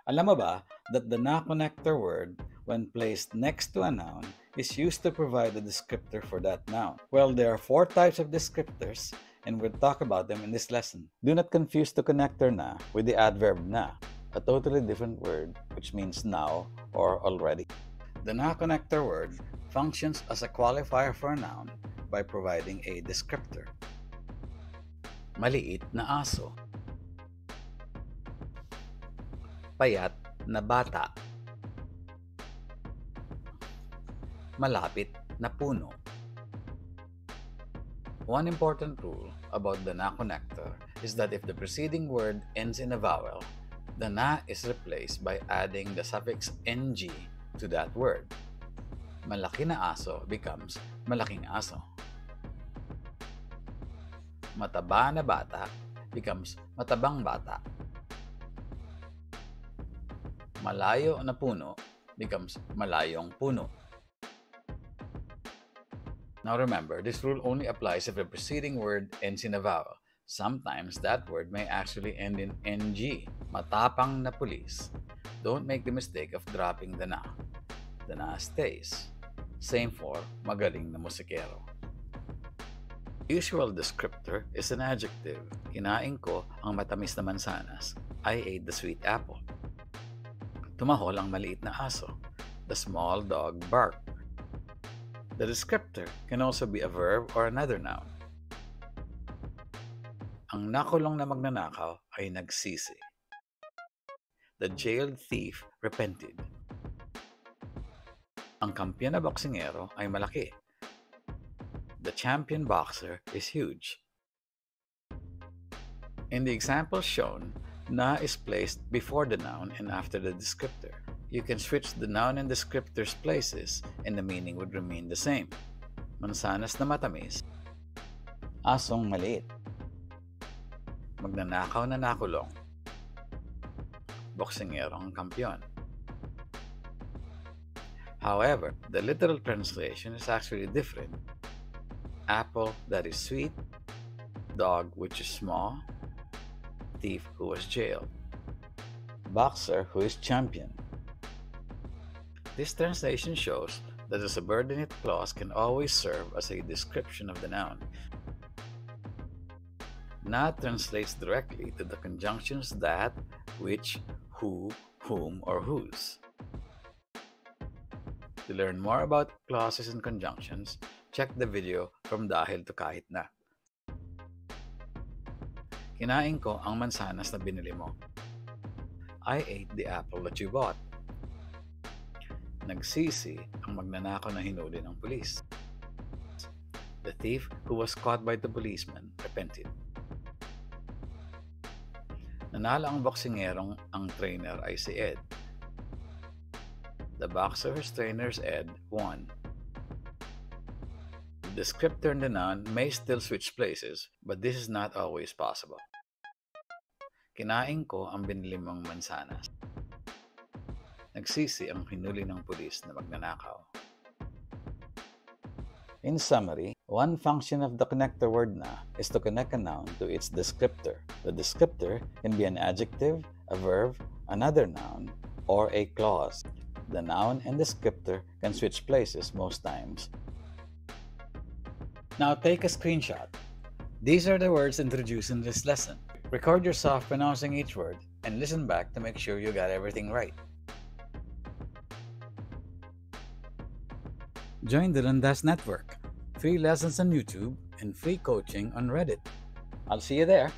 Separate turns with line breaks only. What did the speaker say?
Alam mo ba that the na connector word, when placed next to a noun, is used to provide a descriptor for that noun? Well, there are 4 types of descriptors, and we'll talk about them in this lesson. Do not confuse the connector na with the adverb na, a totally different word which means now or already. The na connector word functions as a qualifier for a noun by providing a descriptor. Maliit na aso. Payat na bata. Malapit na puno. One important rule about the na connector is that if the preceding word ends in a vowel, the na is replaced by adding the suffix ng to that word. Malaki na aso becomes malaking aso. Mataba na bata becomes matabang bata. Malayo na puno becomes malayong puno. Now remember, this rule only applies if the preceding word ends in a vowel. Sometimes that word may actually end in ng. Matapang na pulis. Don't make the mistake of dropping the na. The na stays. Same for magaling na musikero. Usual descriptor is an adjective. Kinain ko ang matamis na mansanas. I ate the sweet apple. Tumahol ang maliit na aso. The small dog barked. The descriptor can also be a verb or another noun. Ang nakulong na magnanakaw ay nagsisi. The jailed thief repented. Ang kampiyon na boksingero ay malaki. The champion boxer is huge. In the example shown, na is placed before the noun and after the descriptor. You can switch the noun and descriptor's places and the meaning would remain the same. Mansanas na matamis. Asong maliit. Magnanakaw na nakulong. Boksingerong kampiyon. However, the literal translation is actually different. Apple that is sweet, dog which is small, thief who was jailed, boxer who is champion. This translation shows that the subordinate clause can always serve as a description of the noun. Na translates directly to the conjunctions that, which, who, whom, or whose. To learn more about clauses and conjunctions, check the video from Dahil to Kahit Na. Kinain ko ang mansanas na binili mo. I ate the apple that you bought. Nagsisi ang magnanakaw na hinuli ng pulis. The thief who was caught by the policeman repented. Nanalo ang boksingerong ang trainer ay si Ed. The boxer whose trainer is Ed won. The descriptor and the noun may still switch places, but this is not always possible. Kinain ko ang binili mong mansanas. Nagsisi ang hinuli ng pulis na magnanakaw. In summary, one function of the connector word na is to connect a noun to its descriptor. The descriptor can be an adjective, a verb, another noun, or a clause. The noun and descriptor can switch places most times. Now take a screenshot. These are the words introduced in this lesson. Record yourself pronouncing each word and listen back to make sure you got everything right. Join the Landas Network. Free lessons on YouTube and free coaching on Reddit. I'll see you there.